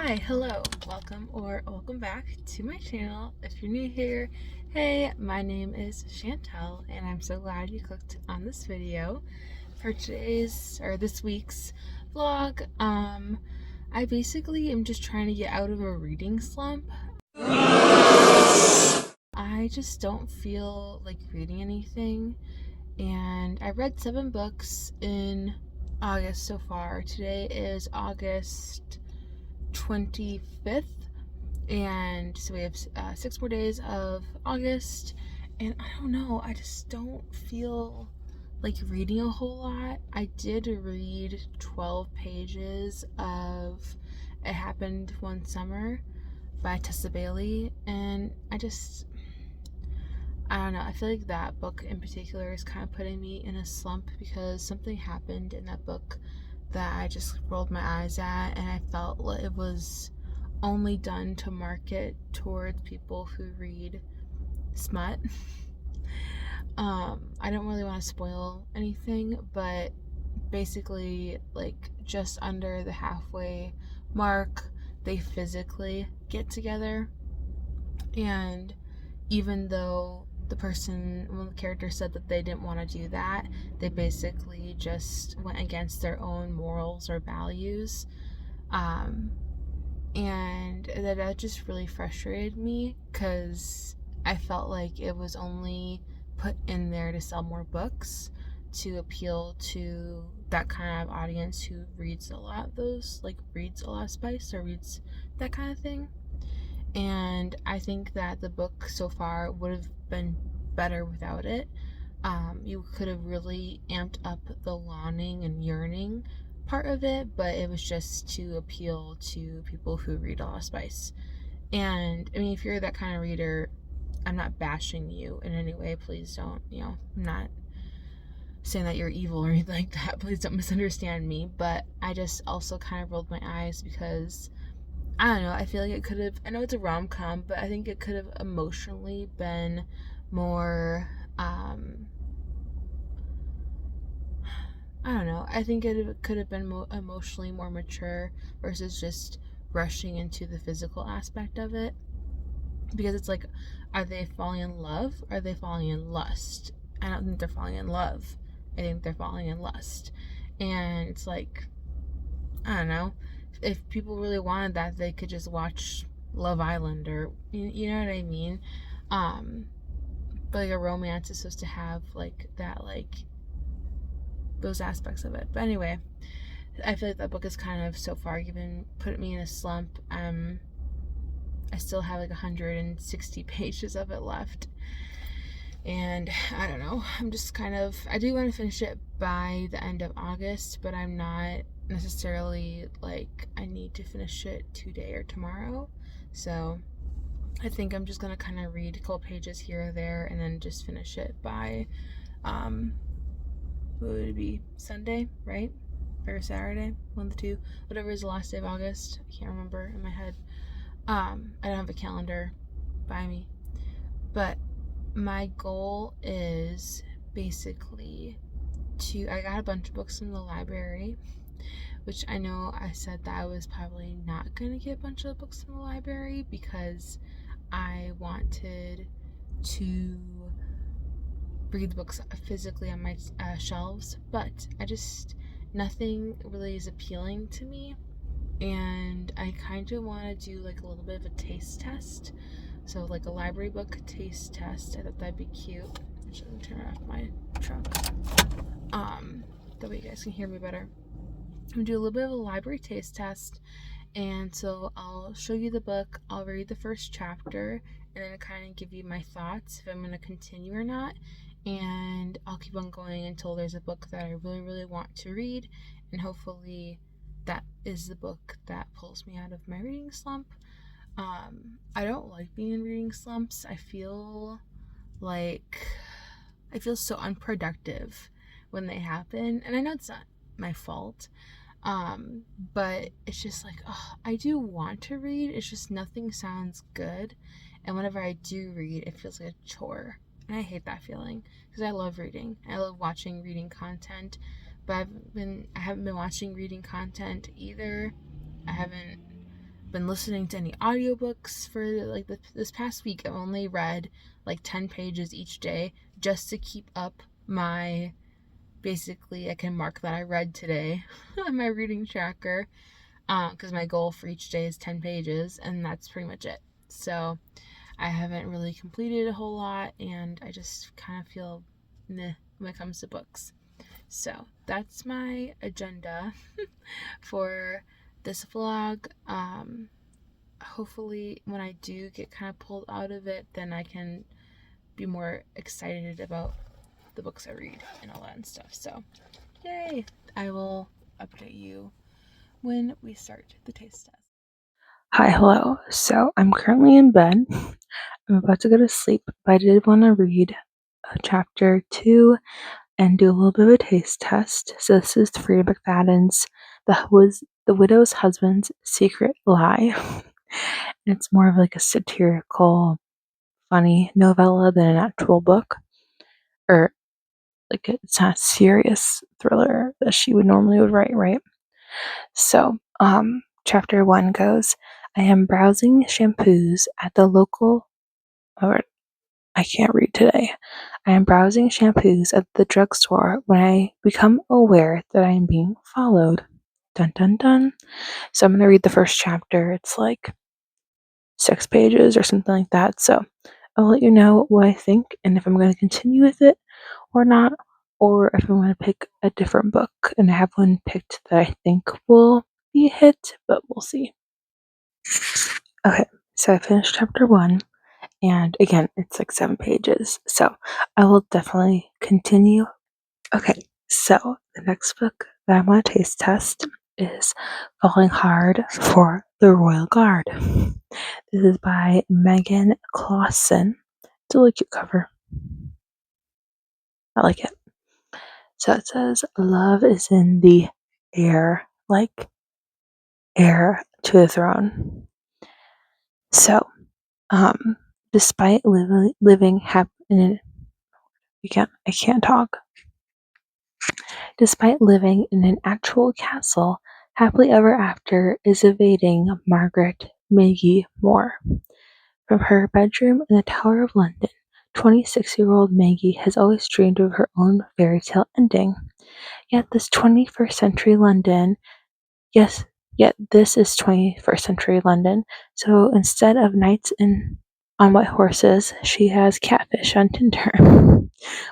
Hi, hello, welcome back to my channel. If you're new here, hey, my name is Chantel, and I'm so glad you clicked on this video for this week's vlog. I basically am just trying to get out of a reading slump. I just don't feel like reading anything, and I read 7 books in August so far. Today is August 25th, and so we have 6 more days of August, and I don't know, I just don't feel like reading a whole lot. I did read 12 pages of It Happened One Summer by Tessa Bailey, and I don't know, I feel like that book in particular is kind of putting me in a slump because something happened in that book that I just rolled my eyes at, and I felt like it was only done to market towards people who read smut. I don't really want to spoil anything, but basically, like, just under the halfway mark, they physically get together, and even though one of the characters said that they didn't want to do that, they basically just went against their own morals or values. And that just really frustrated me because I felt like it was only put in there to sell more books, to appeal to that kind of audience who reads a lot of spice or reads that kind of thing. And I think that the book so far would have been better without it. You could have really amped up the longing and yearning part of it, but it was just to appeal to people who read a lot of spice. And I mean, if you're that kind of reader, I'm not bashing you in any way. Please don't, I'm not saying that you're evil or anything like that. Please don't misunderstand me. But I just also kind of rolled my eyes because I don't know, I feel like it could have, I know it's a rom-com, but I think it could have emotionally been more, I don't know, I think it could have been emotionally more mature versus just rushing into the physical aspect of it. Because it's like, are they falling in love? Or are they falling in lust? I don't think they're falling in love. I think they're falling in lust. And it's like, I don't know, if people really wanted that, they could just watch Love Island, or you know what I mean. But like a romance is supposed to have like that, like those aspects of it. But anyway, I feel like that book is kind of so far put me in a slump. I still have like 160 pages of it left, and I don't know, I'm just I do want to finish it by the end of August, but I'm not necessarily like I need to finish it today or tomorrow. So I think I'm just gonna kind of read a couple pages here or there and then just finish it by what would it be, Sunday, right? Or Saturday, one of the two, whatever is the last day of August. I can't remember in my head. I don't have a calendar by me, but my goal is basically I got a bunch of books from the library, which I know I said that I was probably not going to get a bunch of books from the library because I wanted to read the books physically on my shelves, but nothing really is appealing to me, and I kind of want to do like a little bit of a taste test. So like a library book taste test. I thought that'd be cute. I'm just gonna turn off my truck. That way you guys can hear me better. I'm gonna do a little bit of a library taste test, and so I'll show you the book, I'll read the first chapter, and then kind of give you my thoughts if I'm gonna continue or not, and I'll keep on going until there's a book that I really, really want to read, and hopefully that is the book that pulls me out of my reading slump. I don't like being in reading slumps. I feel so unproductive when they happen, and I know it's not my fault, but it's just like, I do want to read, it's just nothing sounds good, and whenever I do read, it feels like a chore, and I hate that feeling, because I love reading, I love watching reading content, but I haven't been watching reading content either. I haven't been listening to any audiobooks for like this past week. I've only read like 10 pages each day just to keep up my, basically I can mark that I read today on my reading tracker, because my goal for each day is 10 pages, and that's pretty much it. So I haven't really completed a whole lot, and I just kind of feel meh when it comes to books. So that's my agenda for this vlog. Hopefully when I do get kind of pulled out of it, then I can be more excited about the books I read and all that and stuff. So yay! I will update you when we start the taste test. Hi, hello. So I'm currently in bed. I'm about to go to sleep, but I did want to read chapter 2 and do a little bit of a taste test. So this is Frida McFadden's The Widow's Husband's Secret Lie. And it's more of like a satirical, funny novella than an actual book. Or like it's not a serious thriller that she would normally write, right? So, chapter 1 goes, I am browsing shampoos at the local, or I can't read today. I am browsing shampoos at the drugstore when I become aware that I am being followed. Dun dun dun. So I'm going to read the first chapter. It's like 6 pages or something like that. So I'll let you know what I think and if I'm going to continue with it or not, or if I'm going to pick a different book. And I have one picked that I think will be a hit, but we'll see. Okay, so I finished chapter 1, and again, it's like 7 pages, so I will definitely continue. Okay, so the next book that I want to taste test is Falling Hard for the Royal Guard. This is by Megan Clausen. It's a really cute cover. I like it. So it says, love is in the air, like heir to the throne. So, despite living in I can't talk. Despite living in an actual castle, happily ever after is evading Margaret Maggie Moore. From her bedroom in the Tower of London, 26-year-old Maggie has always dreamed of her own fairy tale ending. Yet this 21st century London Yes, yet this is 21st century London, so instead of knights on white horses, she has catfish on Tinder.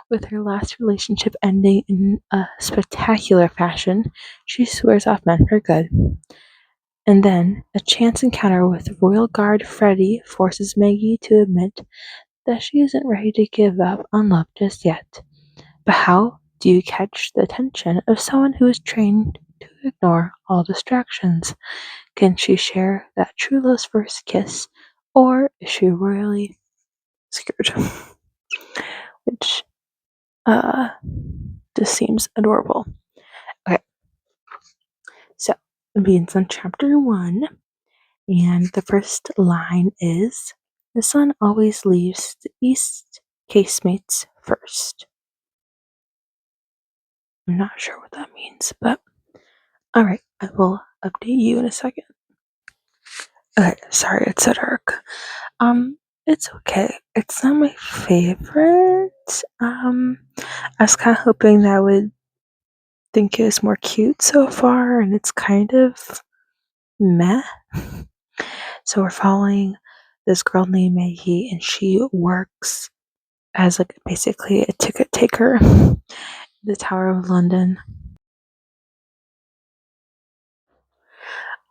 With her last relationship ending in a spectacular fashion, she swears off men for good. And then, a chance encounter with Royal Guard Freddie forces Maggie to admit that she isn't ready to give up on love just yet. But how do you catch the attention of someone who is trained to ignore all distractions? Can she share that true love's first kiss, or is she royally screwed? Which, just seems adorable. Okay, so it begins on chapter 1, and the first line is, the sun always leaves the east casemates first. I'm not sure what that means, but alright, I will update you in a second. Okay, sorry it's so dark. It's okay. It's not my favorite. I was kind of hoping that I would think it was more cute so far, and it's kind of meh. So we're following this girl named Maggie, and she works as like basically a ticket taker in the Tower of London.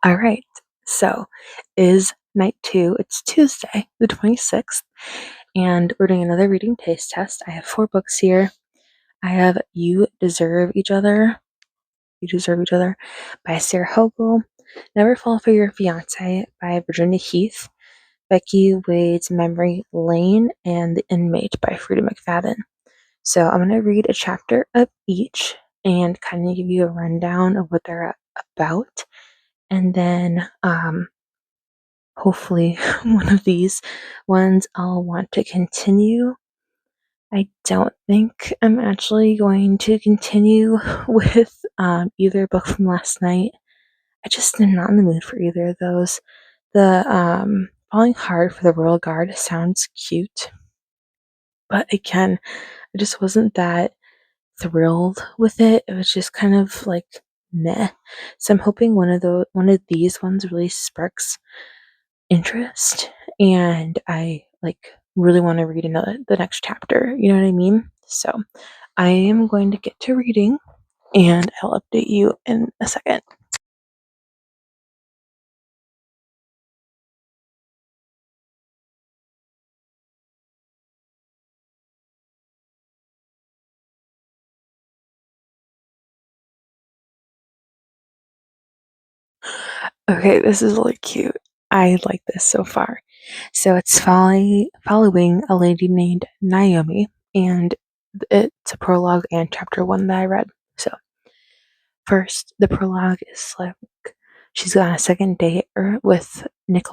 Alright, so is night 2. It's Tuesday, the 26th, and we're doing another reading taste test. I have 4 books here. I have You Deserve Each Other by Sarah Hogel, Never Fall for Your Fiancé by Virginia Heath, Becky Wade's Memory Lane, and The Inmate by Frida McFadden. So I'm going to read a chapter of each and kind of give you a rundown of what they're about. And then hopefully one of these ones I'll want to continue. I don't think I'm actually going to continue with either book from last night. I just am not in the mood for either of those. The falling hard for the royal guard sounds cute, but again, I just wasn't that thrilled with it. It was just kind of like meh. So I'm hoping one of these ones really sparks interest, and I like really want to read the next chapter. You know what I mean? So I am going to get to reading, and I'll update you in a second. Okay, this is really cute. I like this so far. So it's following a lady named Naomi, and it's a prologue and chapter one that I read. So first, the prologue is like she's on a second date with Nick,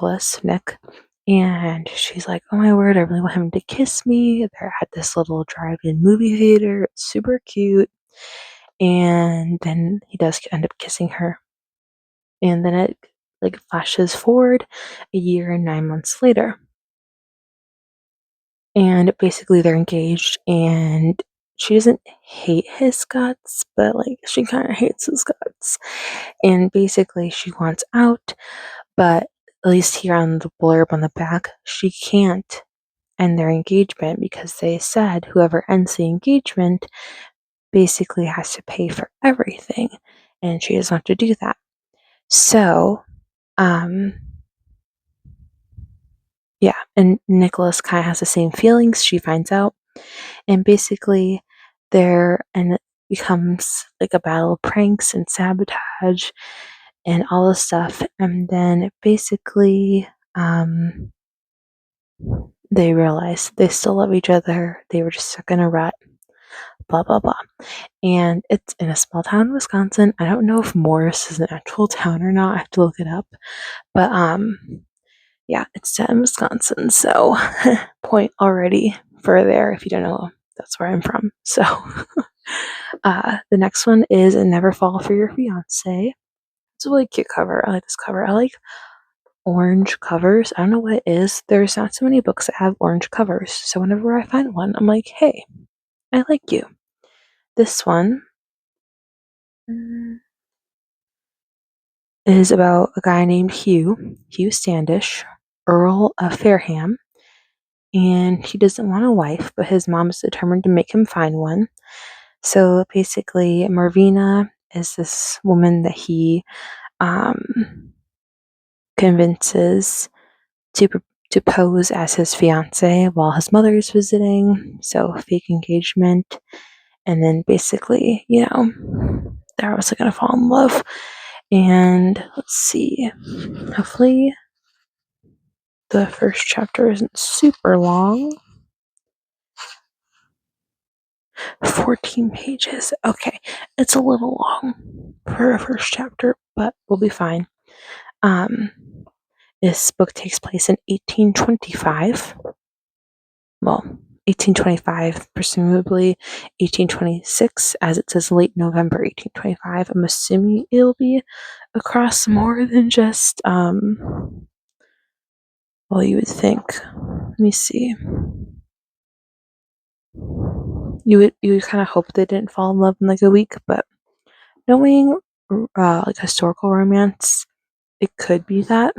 and she's like, "Oh my word, I really want him to kiss me." They're at this little drive-in movie theater. It's super cute, and then he does end up kissing her, and then it like flashes forward a year and 9 months later, and basically they're engaged, and she doesn't hate his guts, but like she kind of hates his guts, and basically she wants out, but at least here on the blurb on the back, she can't end their engagement because they said whoever ends the engagement basically has to pay for everything, and she doesn't want to do that. So, um, yeah, and Nicholas kind of has the same feelings. She finds out, and basically, and it becomes like a battle of pranks and sabotage and all this stuff. And then basically, they realize they still love each other. They were just stuck in a rut. Blah blah blah. And it's in a small town in Wisconsin. I don't know if Morris is an actual town or not. I have to look it up. But yeah, it's set in Wisconsin, so point already for there if you don't know that's where I'm from. So the next one is Never Fall for Your Fiancé. It's a really cute cover. I like this cover. I like orange covers. I don't know what it is. There's not so many books that have orange covers. So whenever I find one, I'm like, hey, I like you. This one is about a guy named Hugh Standish, Earl of Fareham, and he doesn't want a wife, but his mom is determined to make him find one. So basically, Marvina is this woman that he convinces to to pose as his fiance while his mother is visiting. So fake engagement, and then basically, they're obviously gonna fall in love. And let's see, hopefully the first chapter isn't super long. 14 pages. Okay, it's a little long for a first chapter, but we'll be fine. This book takes place in 1825. Well, 1825, presumably 1826, as it says late November 1825. I'm assuming it'll be across more than just, well, you would think. Let me see. You would kind of hope they didn't fall in love in like a week, but knowing like historical romance, it could be that.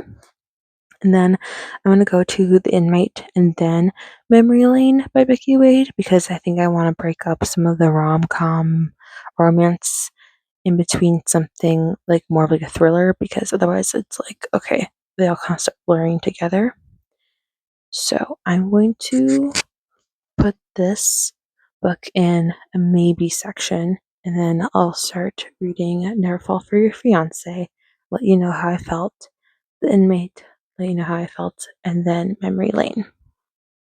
And then I'm gonna go to The Inmate and then Memory Lane by Becky Wade because I think I want to break up some of the rom-com romance in between something like more of like a thriller, because otherwise it's like, okay, they all kind of start blurring together. So I'm going to put this book in a maybe section, and then I'll start reading Never Fall for Your Fiancé, let you know how I felt, The Inmate, let you know how I felt, and then Memory Lane.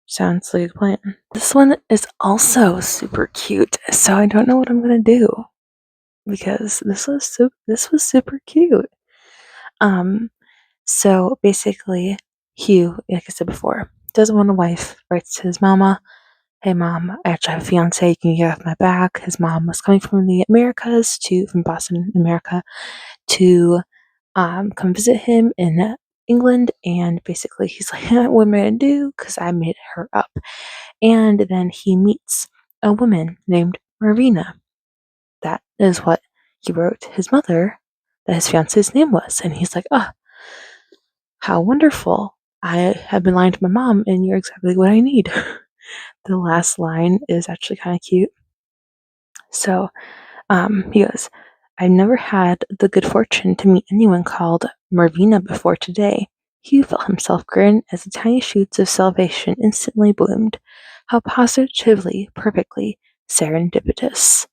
Sounds like a plan. This one is also super cute, so I don't know what I'm gonna do because this was super cute. So basically, Hugh, like I said before, doesn't want a wife. Writes to his mama, "Hey mom, I actually have a fiance. Can you get off my back?" His mom was coming from the Americas from Boston, America, to come visit him in England, and basically he's like, what am I gonna do? Because I made her up. And then he meets a woman named Marina. That is what he wrote his mother that his fiance's name was. And he's like, oh, how wonderful. I have been lying to my mom, and you're exactly what I need. The last line is actually kind of cute. So he goes, I've never had the good fortune to meet anyone called Marvina before today. Hugh felt himself grin as the tiny shoots of salvation instantly bloomed. How positively, perfectly serendipitous.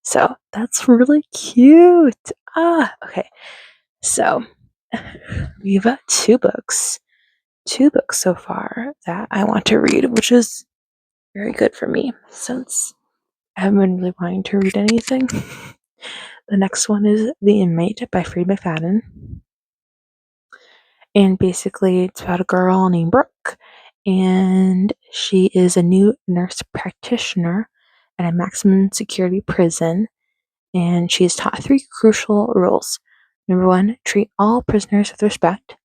So that's really cute. Okay. So we've got two books so far that I want to read, which is very good for me since I haven't been really wanting to read anything. The next one is The Inmate by Freed McFadden. And basically, it's about a girl named Brooke, and she is a new nurse practitioner at a maximum security prison. And she is taught three crucial rules. Number one, treat all prisoners with respect.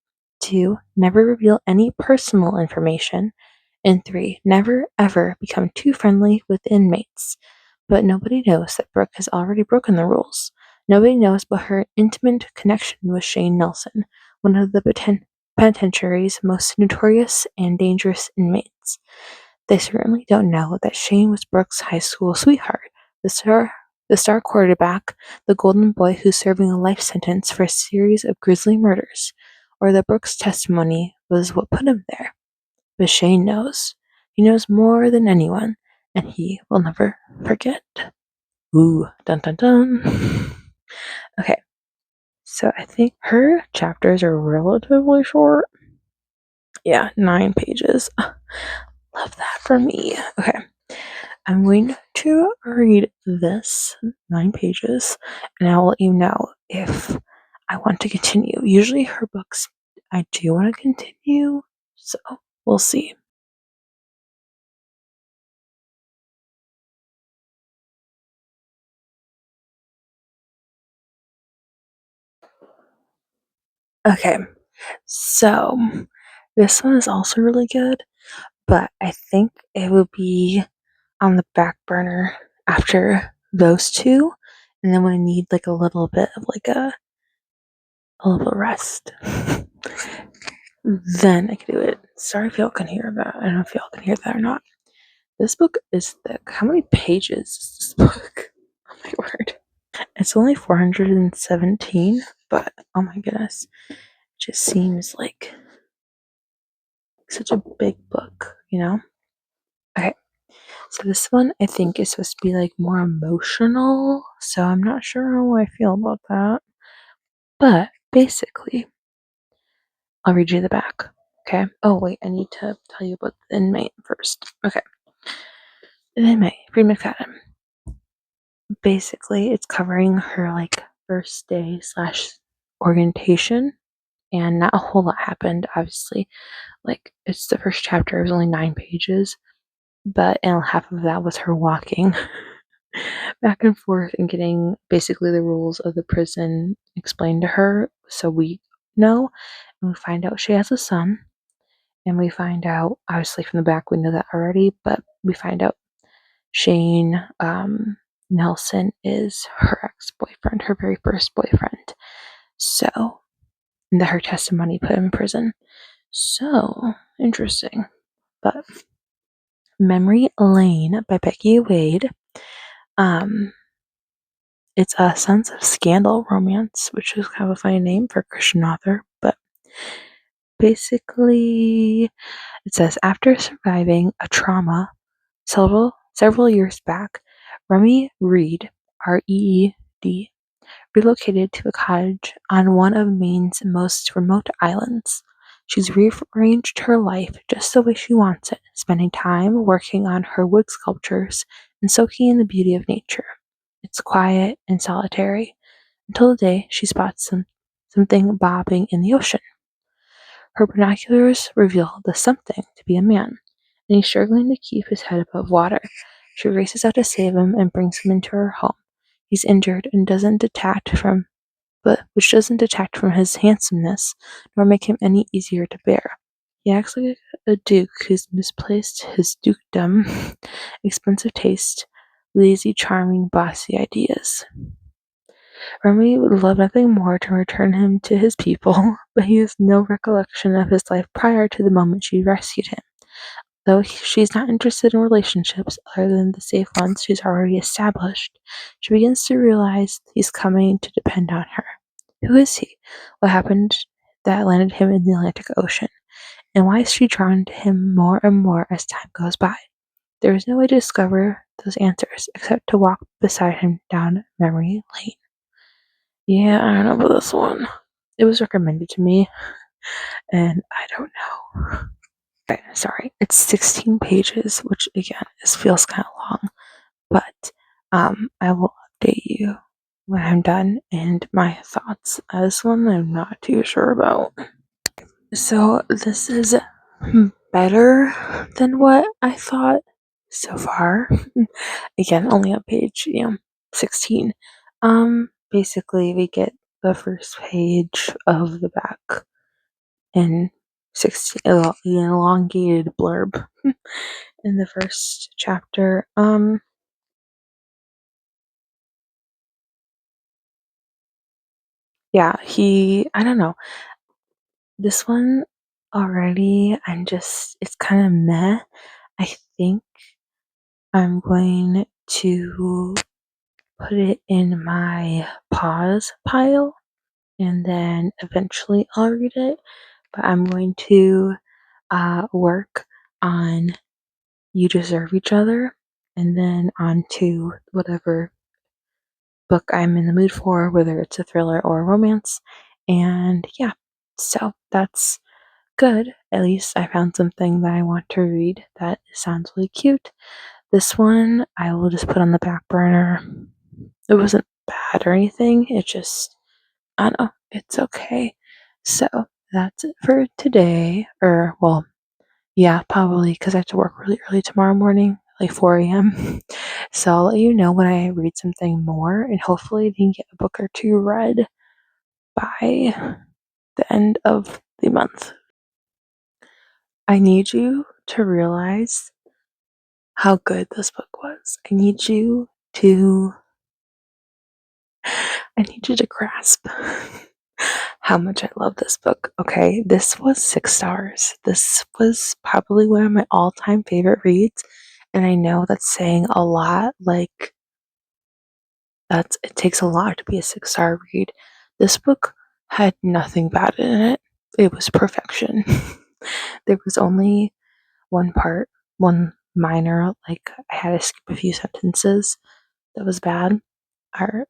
Two, never reveal any personal information. And three, never ever become too friendly with inmates. But nobody knows that Brooke has already broken the rules. Nobody knows but her intimate connection with Shane Nelson, one of the penitentiary's most notorious and dangerous inmates. They certainly don't know that Shane was Brooke's high school sweetheart, the star quarterback, the golden boy who's serving a life sentence for a series of grisly murders, or that Brooke's testimony was what put him there. But Shane knows. He knows more than anyone, and he will never forget. Ooh, dun dun dun. Okay, so I think her chapters are relatively short. Yeah, 9 pages. Love that for me. Okay, I'm going to read this 9 pages, and I'll let you know if I want to continue. Usually, her books, I do want to continue, so we'll see. Okay, so this one is also really good, but I think it will be on the back burner after those two, and then when I need like a little bit of like a little rest, then I can do it. Sorry if y'all can hear that. I don't know if y'all can hear that or not. This book is thick. How many pages is this book? Oh my word. It's only 417, but oh my goodness. It just seems like such a big book, you know? Okay. So this one I think is supposed to be like more emotional. So I'm not sure how I feel about that. But basically, I'll read you the back. Okay. Oh wait, I need to tell you about the inmate first. Okay. The inmate, Freed McFadden. Basically, it's covering her like first day slash orientation, and not a whole lot happened. Obviously, like it's the first chapter. It was only 9 pages, but and half of that was her walking back and forth and getting basically the rules of the prison explained to her, so we know. And we find out she has a son, and we find out obviously from the back we know that already, but we find out Shane Nelson is her ex-boyfriend, her very first boyfriend. So, and that her testimony put him in prison. So interesting. But Memory Lane by Becky Wade. It's a Sons of Scandal romance, which is kind of a funny name for a Christian author. But basically, it says after surviving a trauma several years back, Remy Reed, Reed, relocated to a cottage on one of Maine's most remote islands. She's rearranged her life just the way she wants it, spending time working on her wood sculptures and soaking in the beauty of nature. It's quiet and solitary until the day she spots something bobbing in the ocean. Her binoculars reveal the something to be a man, and he's struggling to keep his head above water. She races out to save him and brings him into her home. He's injured and doesn't detach from but which doesn't detract from his handsomeness, nor make him any easier to bear. He acts like a duke who's misplaced his dukedom, expensive taste, lazy, charming, bossy ideas. Remy would love nothing more to return him to his people, but he has no recollection of his life prior to the moment she rescued him. Though she's not interested in relationships other than the safe ones she's already established, she begins to realize he's coming to depend on her. Who is he? What happened that landed him in the Atlantic Ocean? And why is she drawn to him more and more as time goes by? There is no way to discover those answers except to walk beside him down memory lane. Yeah, I don't know about this one. It was recommended to me, and I don't know. Okay, sorry, it's 16 pages, which again feels kind of long, but I will update you when I'm done and my thoughts. This one I'm not too sure about. So this is better than what I thought so far. Again, only on page 16. Basically we get the first page of the back in 16 the elongated blurb in the first chapter. Yeah, I don't know. This one already it's kind of meh. I think I'm going to put it in my pause pile and then eventually I'll read it. But I'm going to work on You Deserve Each Other and then on to whatever book I'm in the mood for, whether it's a thriller or a romance. And yeah, so that's good. At least I found something that I want to read that sounds really cute. This one I will just put on the back burner. It wasn't bad or anything. It just, I don't know, it's okay. So that's it for today. Or, well, yeah, probably because I have to work really early tomorrow morning, like 4 a.m. So I'll let you know when I read something more, and hopefully we can get a book or two read by the end of the month. I need you to realize how good this book was. I need you to grasp how much I love this book. Okay, this was 6 stars. This was probably one of my all-time favorite reads, and I know that's saying a lot. Like it takes a lot to be a 6-star read. This book had nothing bad in it. It was perfection. There was only one minor, like I had to skip a few sentences that was bad, or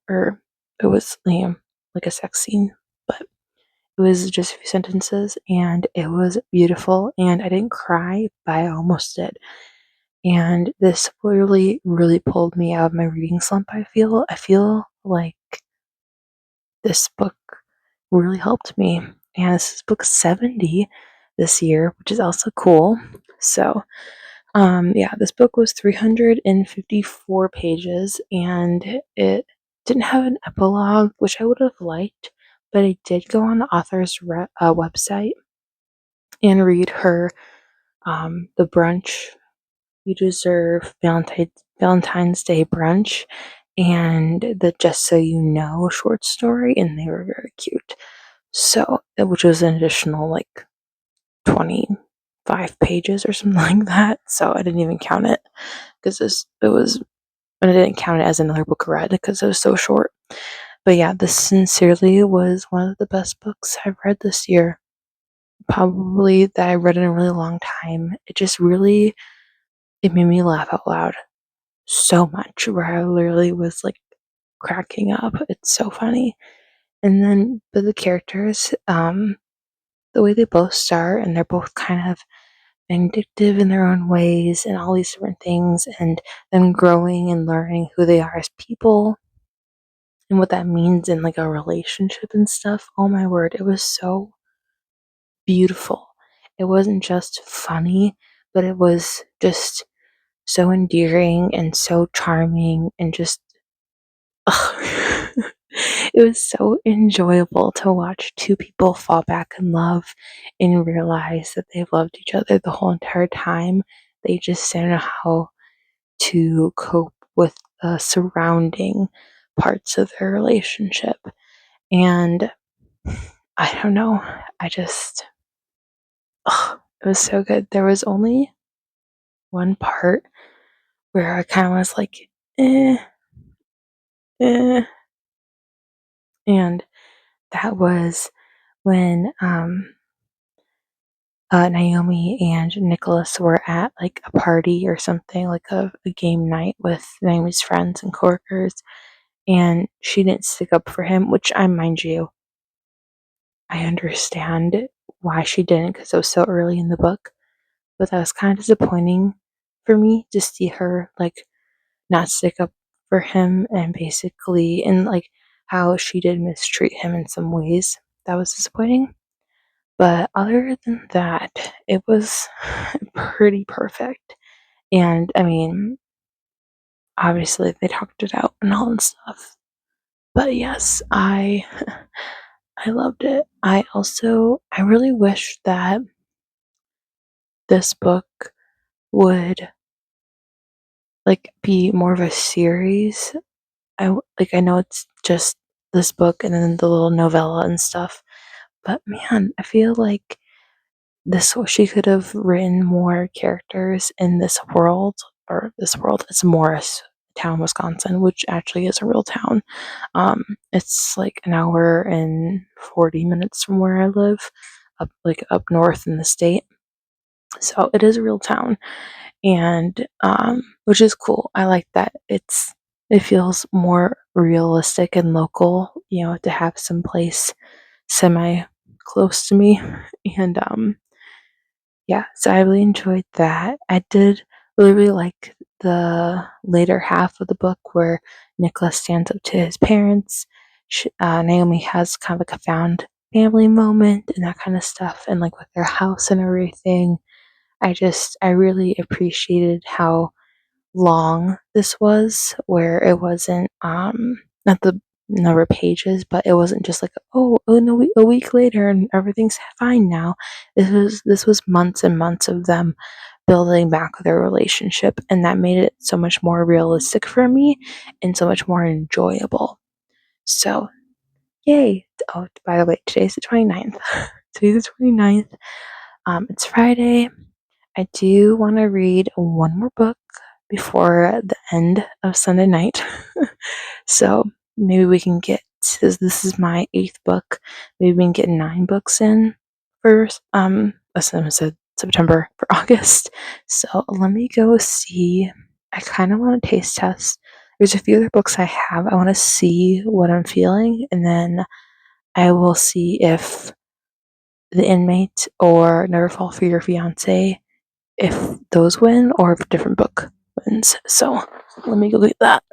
it was like a sex scene, but it was just a few sentences and it was beautiful and I didn't cry, but I almost did. And this really, really pulled me out of my reading slump. I feel like this book really helped me. And this is book 70 this year, which is also cool. So yeah, this book was 354 pages and it didn't have an epilogue, which I would have liked, but I did go on the author's website and read her the brunch You Deserve Valentine's Day brunch and the Just So You Know short story, and they were very cute. So, which was an additional like 25 pages or something like that. So I didn't even count it because I didn't count it as another book read because it was so short. But yeah, this sincerely was one of the best books I've read this year. Probably that I read in a really long time. It made me laugh out loud so much where I literally was like cracking up. It's so funny. And then, but the characters, the way they both start and they're both kind of vindictive in their own ways and all these different things, and them growing and learning who they are as people and what that means in like a relationship and stuff. Oh my word, it was so beautiful. It wasn't just funny, but it was just so endearing and so charming and just It was so enjoyable to watch two people fall back in love and realize that they've loved each other the whole entire time. They just didn't know how to cope with the surrounding parts of their relationship. And I don't know, I just, it was so good. There was only one part where I kind of was like, eh, eh, and that was when Naomi and Nicholas were at like a party or something, like a game night with Naomi's friends and coworkers, and she didn't stick up for him, which I mind you, I understand why she didn't because it was so early in the book, but that was kind of disappointing for me to see her like not stick up for him and basically, and like how she did mistreat him in some ways. That was disappointing. But other than that, it was pretty perfect. And I mean, obviously they talked it out and all that stuff. But yes, I loved it. I really wish that this book would like be more of a series. I know it's just this book and then the little novella and stuff, but man, I feel like this she could have written more characters in this world, or this world. It's Morris Town, Wisconsin, which actually is a real town. It's like an hour and 40 minutes from where I live, up north in the state. So it is a real town, and which is cool. I like that it feels more realistic and local, to have some place semi close to me. And yeah, so I really enjoyed that. I did really like the later half of the book where Nicholas stands up to his parents. Naomi has kind of like a found family moment and that kind of stuff, and like with their house and everything. I really appreciated how long this was, where it wasn't not the number of pages, but it wasn't just like, oh no, a week later and everything's fine now. This was months and months of them building back their relationship, and that made it so much more realistic for me and so much more enjoyable. So yay. Oh, by the way, today's the 29th. Today's the 29th. It's Friday. I do want to read one more book before the end of Sunday night. So maybe we can get, this is my 8th book. Maybe we can get 9 books in for as I said, September for August. So let me go see. I kind of want to taste test. There's a few other books I have. I want to see what I'm feeling, and then I will see if The Inmate or Never Fall for Your Fiancé, if those win or if a different book wins. So let me go get that.